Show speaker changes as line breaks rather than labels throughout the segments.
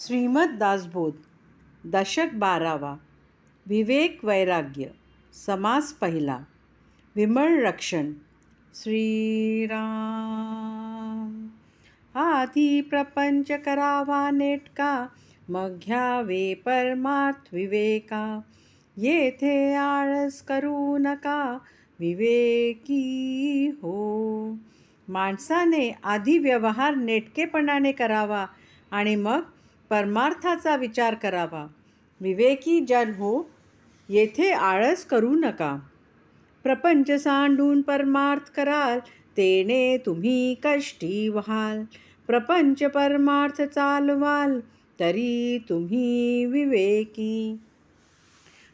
श्रीमद दासबोध दशक 12वा विवेक वैराग्य समास पहिला विमळ रक्षण श्रीराम आधी प्रपंच करावा नेटका मग घ्यावे परमार्थ विवेका येथे आळस करू नका विवेकी हो. माणसाने आधी व्यवहार नेटकेपणाने करावा आणि मग परमार्थाचा विचार करावा. विवेकी जन हो, येथे आळस करू नका. प्रपंच सांडून परमार्थ कराल तेने तुम्ही कष्टी व्हाल. प्रपंच परमार्थ चालवाल तरी तुम्ही विवेकी.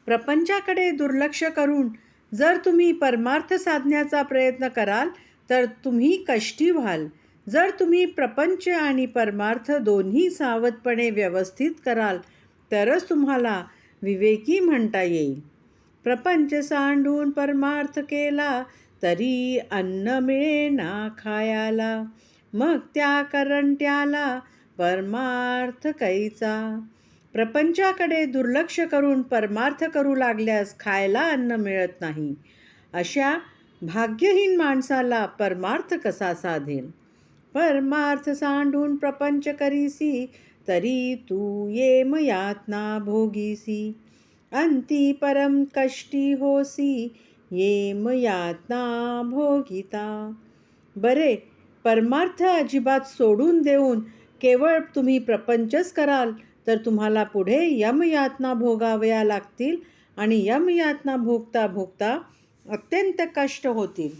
प्रपंचाकडे दुर्लक्ष करून जर तुम्ही परमार्थ साधण्याचा प्रयत्न कराल तर तुम्ही कष्टी व्हाल. जर तुम्ही प्रपंच आणि परमार्थ दोन्ही सावधपणे व्यवस्थित कराल तरच तुम्हाला विवेकी म्हणता येईल. प्रपंच सांडून परमार्थ केला तरी अन्न मिळेना खायाला. मग त्या करंट्याला परमार्थ कैचा. प्रपंचाकडे दुर्लक्ष करून परमार्थ करू लागल्यास खायला अन्न मिळत नाही. अशा भाग्यहीन माणसाला परमार्थ कसा साधेल. परमार्थ सांडून प्रपंच करीसी तरी तू येम यातना भोगीसी. अंती परम कष्टी होसी येम यातना भोगिता. बरे, परमार्थ अजिबात सोडून देऊन केवळ तुम्ही प्रपंचच कराल तर तुम्हाला पुढे यमयातना भोगाव्या लागतील आणि यमयातना भोगता भोगता अत्यंत कष्ट होतील.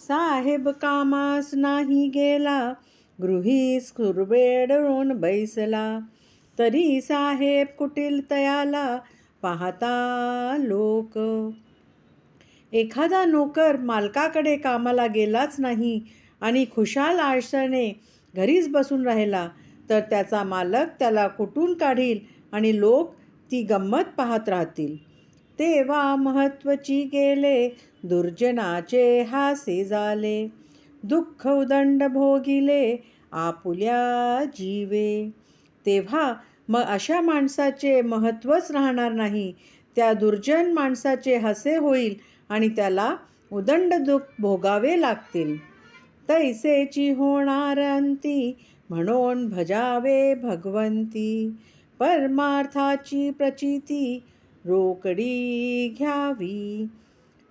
साहेब कामास नाही गेला गृहीस कुरबेडून बैसला. तरी साहेब कुटील तयाला पाहता लोक. एखादा नोकर मालकाकडे कामाला गेलाच नाही आणि खुशाल आळसाने घरीच बसून राहिला तर त्याचा मालक त्याला कुटून काढील आणि लोक ती गंमत पाहत राहतील. तेव्हा महत्वची गेले दुर्जनाचे हासे झाले. दुःख उदंड भोगिले आपुल्या जीवे. तेव्हा मग अशा माणसाचे महत्वच राहणार नाही. त्या दुर्जन माणसाचे हसे होईल आणि त्याला उदंड दुःख भोगावे लागतील. तैसेची होणार अंती म्हणून भजावे भगवंती. परमार्थाची प्रचिती रोकडी घ्यावी.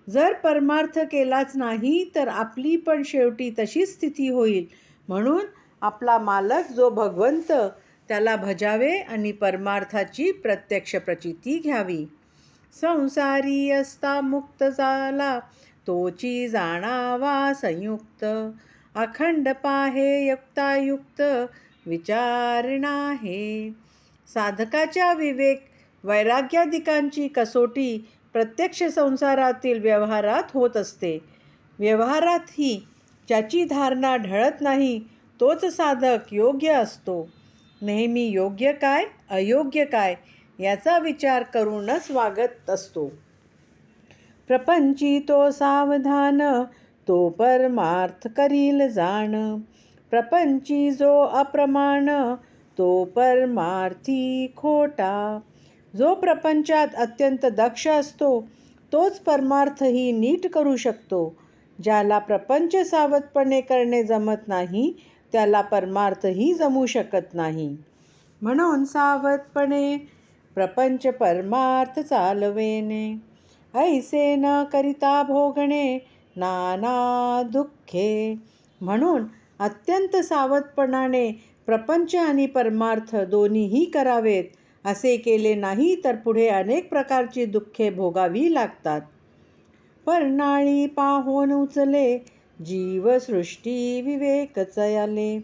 जर परमार्थ केलाच नाही तर आपली पण शेवटी तशीच स्थिती होईल. म्हणून आपला मालक जो भगवंत त्याला भजावे आणि परमार्थाची प्रत्यक्ष प्रचिती घ्यावी. संसारी असता मुक्त झाला तोची जाणावा संयुक्त. अखंड पाहे युक्तायुक्त विचारणा हे. साधकाच्या विवेक वैराग्यादिकांची कसोटी प्रत्यक्ष संसारातील व्यवहारात होत असते. व्यवहारातही ज्याची धारणा ढळत नाही तोच साधक योग्य असतो. नेहमी योग्य काय अयोग्य काय याचा विचार करूनच वागत असतो. प्रपंची तो सावधान तो परमार्थ करील जाण. प्रपंची जो अप्रमाण तो परमार्थी खोटा. जो प्रपंचात अत्यंत दक्ष असतो तोच परमार्थही नीट करू शकतो. ज्याला प्रपंच सावधपणे करणे जमत नाही त्याला परमार्थही जमू शकत नाही. म्हणून सावधपणे प्रपंच परमार्थ चालवेने. ऐसे न करिता भोगणे नाना दुःखे. म्हणून अत्यंत सावधपणाने प्रपंच आणि परमार्थ दोन्हीही करावेत. असे केले नाही तर पुढे अनेक प्रकारची दुःखे भोगावी लागतात. परनाळी पाहोन उचले जीवसृष्टी विवेक चयाले.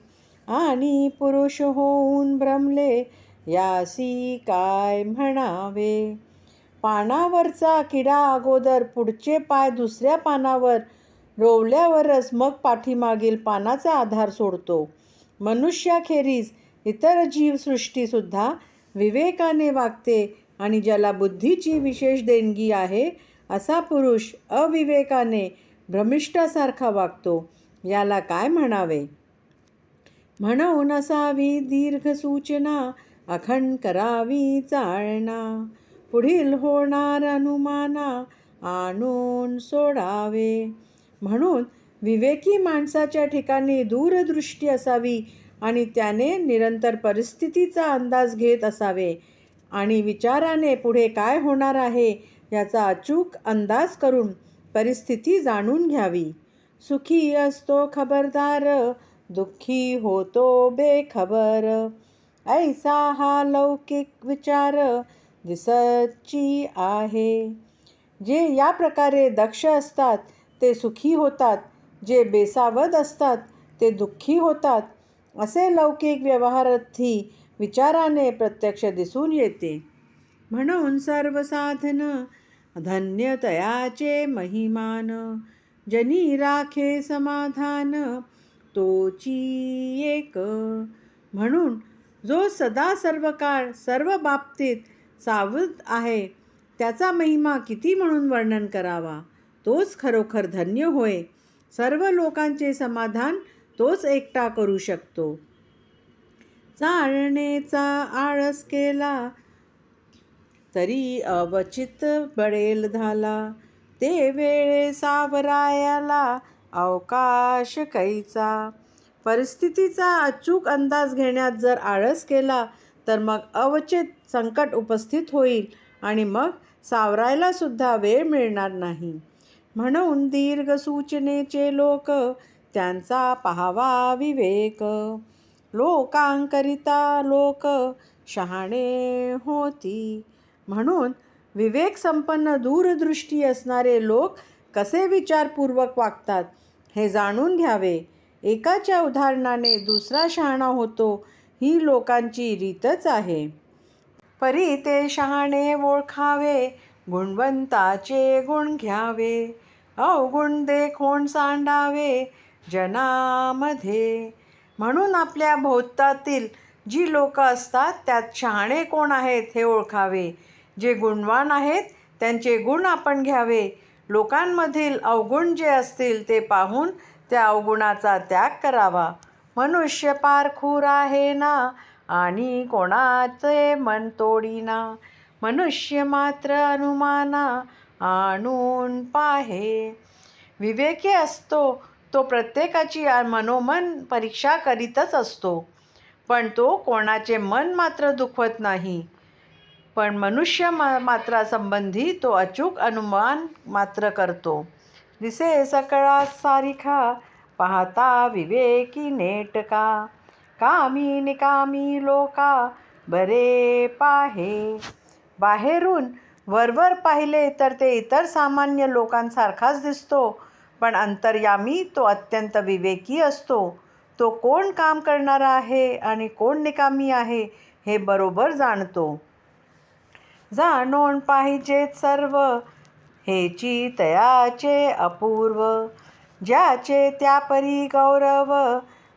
आणि पुरुष होऊन भ्रमले यासी काय म्हणावे. पानावरचा किडा अगोदर पुढचे पाय दुसऱ्या पानावर रोवल्यावरच मग पाठीमागील पानाचा आधार सोडतो. मनुष्याखेरीज इतर जीवसृष्टीसुद्धा विवेकाने वागते आणि ज्याला बुद्धीची विशेष देणगी आहे असा पुरुष अविवेकाने भ्रमिष्ठासारखा वागतो. याला काय म्हणावे. म्हणून असावी दीर्घ सूचना अखंड करावी चाळणा. पुढील होणार अनुमाना आणून सोडावे. म्हणून विवेकी माणसाच्या ठिकाणी दूरदृष्टी असावी आणि त्याने निरंतर परिस्थितीचा अंदाज घेत असावे आणि विचाराने पुढे काय होणार आहे याचा अचूक अंदाज करून परिस्थिती जाणून घ्यावी. सुखी असतो खबरदार, दुःखी होतो बेखबर. ऐसा हा लौकिक विचार दिसची आहे. जे या प्रकारे दक्ष असतात ते सुखी होतात, जे बेसावध असतात ते दुःखी होतात, असे लौकिक व्यवहारार्थी विचाराने प्रत्यक्ष दिसून येते. म्हणून सर्व साधन धन्य तयाचे महिमान. जनी राखे समाधान तोची एक. म्हणून जो सदा सर्व काळ सर्व बाबतीत सावध आहे त्याचा महिमा किती म्हणून वर्णन करावा. तोच खरोखर धन्य होय. सर्व लोकांचे समाधान तोच एकटा करू शकतो. चालण्याचा आळस केला तरी अवचित बळेल झाला. ते वेळे सावरायाला अवकाश कैचा. परिस्थितीचा अचूक अंदाज घेण्यात जर आळस केला तर मग अवचित संकट उपस्थित होईल आणि मग सावरायला सुद्धा वेळ मिळणार नाही. म्हणून दीर्घ सूचनेचे लोक त्यांचा पाहावा विवेक. लोकांकरिता लोक शहाणे होती. म्हणून विवेक संपन्न दूरदृष्टी असणारे लोक कसे विचारपूर्वक वागतात हे जाणून घ्यावे. एकाच्या उदाहरणाने दुसरा शहाणा होतो ही लोकांची रीतच आहे. परी ते शहाणे ओळखावे, गुणवंताचे गुण घ्यावे. अवगुण देखोन सांडावे जनामध्ये. म्हणून आपल्या भोवतातील जी लोक असतात त्यात शहाणे कोण आहेत हे ओळखावे. जे गुणवान आहेत त्यांचे गुण आपण घ्यावे. लोकांमधील अवगुण जे असतील ते पाहून त्या अवगुणाचा त्याग करावा. मनुष्य पारखूर आहे ना आणि कोणाचे मन तोडीना. मनुष्य मात्र अनुमाना आणून पाहे. विवेकी असतो तो प्रत्येकाची मनोमन परीक्षा करीतच असतो, पण तो कोणाचे मन मात्र दुखवत नाही. पण मनुष्य मात्रासंबंधी तो अचूक अनुमान मात्र करतो. दिसे सकळा सारिखा पाहता विवेकी नेटका. कामी निकामी लोका बरे पाहे. बाहेरून वरवर पाहिले तर ते इतर सामान्य लोकांसारखाच दिसतो, पण अंतर्यामी तो अत्यंत विवेकी असतो. तो कोण काम करणारा आहे आणि कोण निकामी आहे हे बरोबर जाणतो. जाणून पाहिजेत सर्व हेची तयाचे अपूर्व. ज्याचे त्यापरी गौरव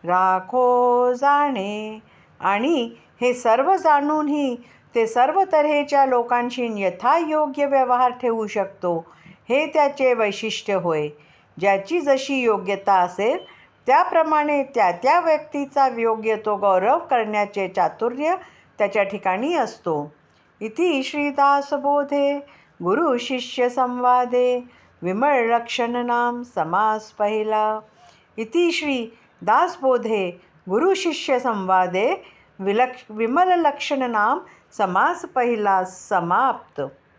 राखो जाणे. आणि हे सर्व जाणूनही ते सर्व तऱ्हेच्या लोकांशी यथायोग्य व्यवहार ठेवू शकतो, हे त्याचे वैशिष्ट्य होय. ज्याची जशी योग्यता असेल त्याप्रमाणे त्या त्या व्यक्तीचा योग्य तो गौरव करण्याचे चातुर्य त्याच्या ठिकाणी असतो. इति श्री दासबोधे गुरु शिष्य संवादे विमल लक्षण नाम समास पहिला. इति श्री दासबोधे गुरु शिष्य संवादे विमल लक्षण नाम समास पहिला समाप्त.